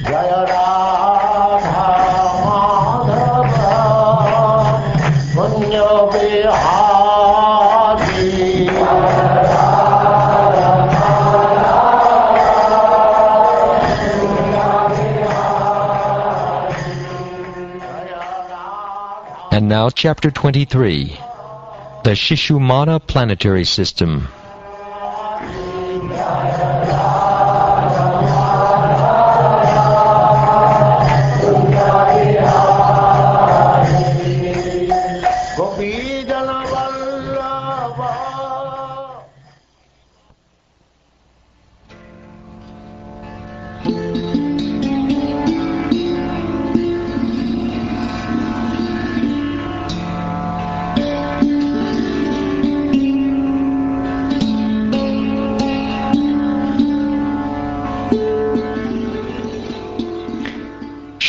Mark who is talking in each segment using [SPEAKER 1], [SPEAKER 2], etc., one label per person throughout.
[SPEAKER 1] Jaya Radha Madhava Punya Vihari.
[SPEAKER 2] And now Chapter 23, the Shishumana Planetary System.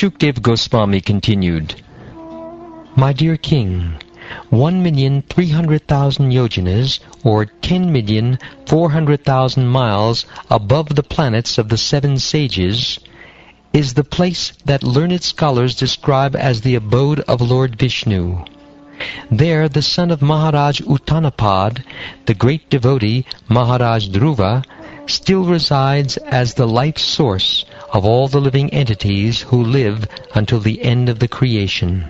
[SPEAKER 2] Shukdev Goswami continued, My dear king, 1,300,000 yojanas, or 10,400,000 miles above the planets of the seven sages, is the place that learned scholars describe as the abode of Lord Vishnu. There the son of Maharaj Uttanapad, the great devotee Maharaj Dhruva, still resides as the life source of all the living entities who live until the end of the creation.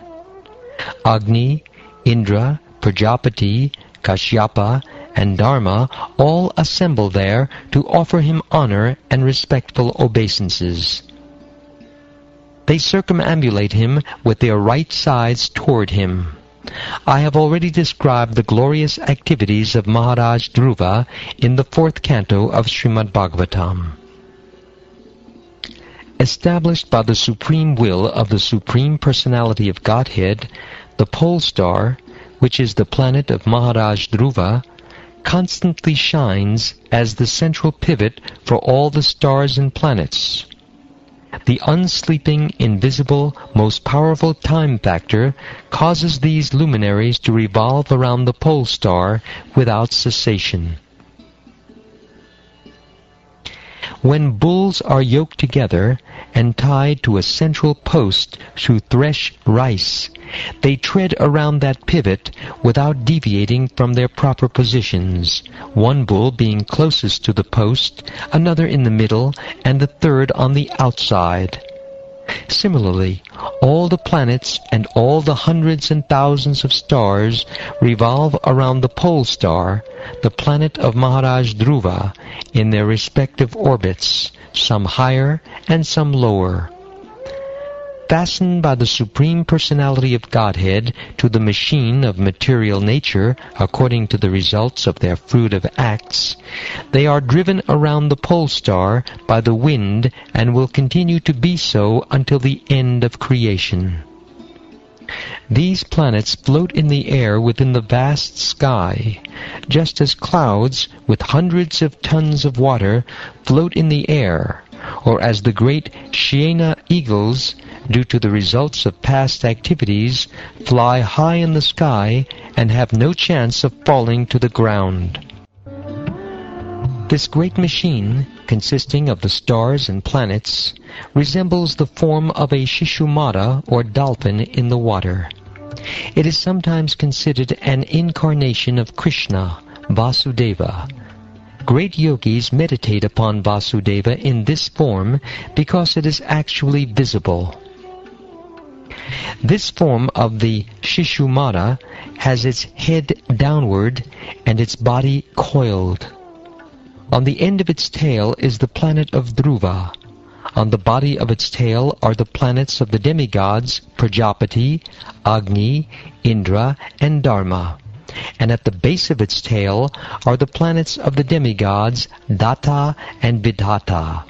[SPEAKER 2] Agni, Indra, Prajapati, Kashyapa, and Dharma all assemble there to offer him honor and respectful obeisances. They circumambulate him with their right sides toward him. I have already described the glorious activities of Maharaj Dhruva in the 4th canto of Shrimad Bhagavatam. Established by the supreme will of the Supreme Personality of Godhead, the pole star, which is the planet of Maharaj Dhruva, constantly shines as the central pivot for all the stars and planets. The unsleeping, invisible, most powerful time factor causes these luminaries to revolve around the pole star without cessation. When bulls are yoked together and tied to a central post to thresh rice, they tread around that pivot without deviating from their proper positions, one bull being closest to the post, another in the middle, and the third on the outside. Similarly, all the planets and all the hundreds and thousands of stars revolve around the pole star, the planet of Maharaj Dhruva, in their respective orbits, some higher and some lower. Fastened by the Supreme Personality of Godhead to the machine of material nature according to the results of their fruitive acts, they are driven around the pole star by the wind and will continue to be so until the end of creation. These planets float in the air within the vast sky, just as clouds with hundreds of tons of water float in the air, or as the great Shiena eagles, due to the results of past activities, fly high in the sky and have no chance of falling to the ground. This great machine, consisting of the stars and planets, resembles the form of a Shishumada or dolphin in the water. It is sometimes considered an incarnation of Krishna, Vasudeva. Great yogis meditate upon Vasudeva in this form because it is actually visible. This form of the Shishumada has its head downward and its body coiled. On the end of its tail is the planet of Dhruva. On the body of its tail are the planets of the demigods Prajapati, Agni, Indra, and Dharma. And at the base of its tail are the planets of the demigods Datta and Vidhata.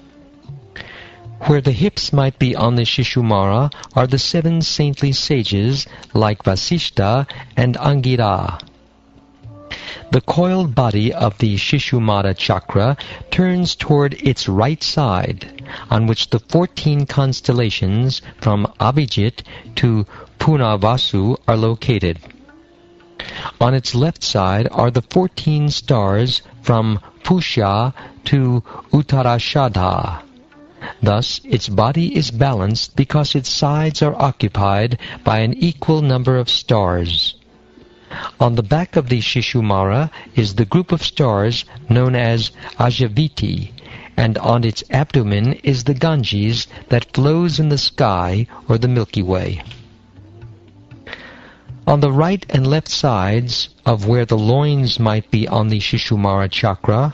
[SPEAKER 2] Where the hips might be on the Shishumara are the 7 saintly sages like Vasishta and Angira. The coiled body of the Shishumara chakra turns toward its right side, on which the 14 constellations from Abhijit to Punavasu are located. On its left side are the 14 stars from Pusha to Uttarashadha. Thus, its body is balanced because its sides are occupied by an equal number of stars. On the back of the Shishumara is the group of stars known as Ajaviti, and on its abdomen is the Ganges that flows in the sky or the Milky Way. On the right and left sides of where the loins might be on the Shishumara chakra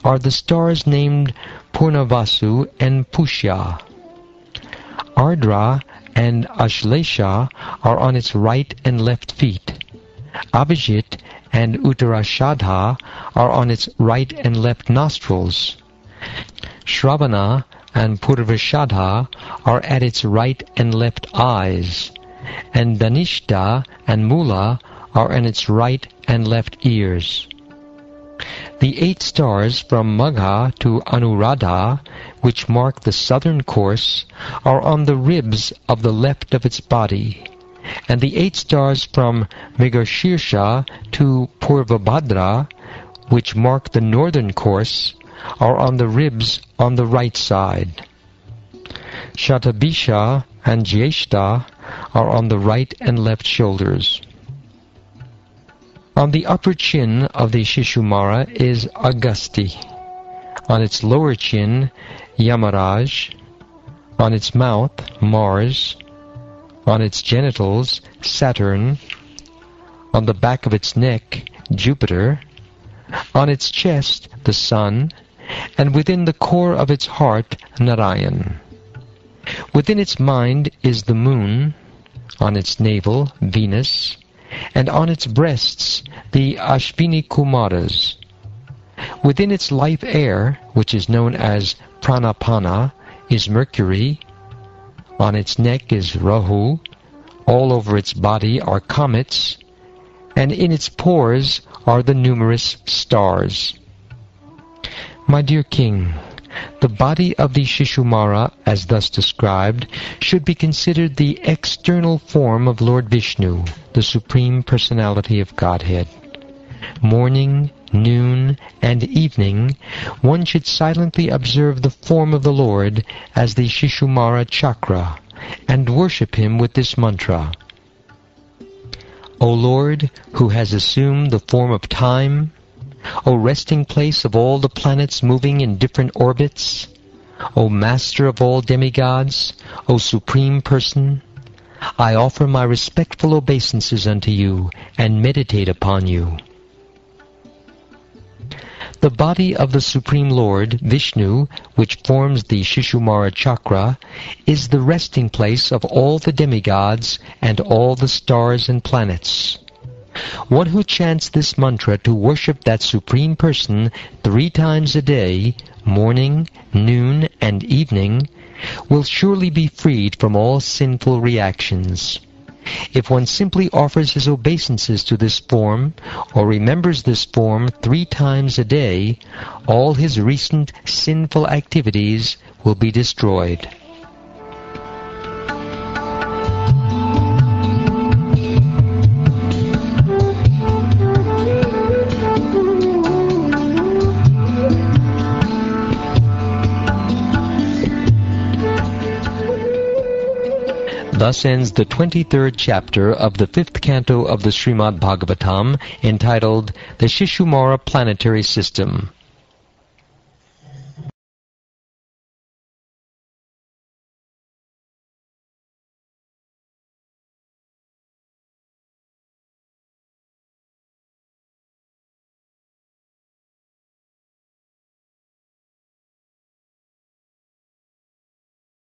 [SPEAKER 2] are the stars named Purnavasu and Pushya. Ardra and Ashlesha are on its right and left feet. Abhijit and Uttarashadha are on its right and left nostrils. Shravana and Purvashadha are at its right and left eyes, and Dhanishta and Mula are on its right and left ears. The 8 stars from Magha to Anuradha, which mark the southern course, are on the ribs of the left of its body, and the 8 stars from Mrigashirsha to Purvabhadra, which mark the northern course, are on the ribs on the right side. Shatabisha and Jyeshta are on the right and left shoulders. On the upper chin of the Shishumara is Agasti. On its lower chin, Yamaraj. On its mouth, Mars. On its genitals, Saturn. On the back of its neck, Jupiter. On its chest, the Sun. And within the core of its heart, Narayan. Within its mind is the Moon. On its navel, Venus. And on its breasts, the Ashvini Kumaras. Within its life air, which is known as Pranapana, is Mercury. On its neck is Rahu. All over its body are comets. And in its pores are the numerous stars. My dear King, the body of the Shishumara, as thus described, should be considered the external form of Lord Vishnu, the Supreme Personality of Godhead. Morning, noon, and evening, one should silently observe the form of the Lord as the Shishumara chakra, and worship him with this mantra. O Lord, who has assumed the form of time, O resting place of all the planets moving in different orbits, O Master of all demigods, O Supreme Person, I offer my respectful obeisances unto you and meditate upon you. The body of the Supreme Lord, Vishnu, which forms the Shishumara chakra, is the resting place of all the demigods and all the stars and planets. One who chants this mantra to worship that Supreme Person 3 times a day, morning, noon, and evening, will surely be freed from all sinful reactions. If one simply offers his obeisances to this form, or remembers this form 3 times a day, all his recent sinful activities will be destroyed. Thus ends the 23rd chapter of the 5th canto of the Shrimad Bhagavatam, entitled The Shishumara Planetary System.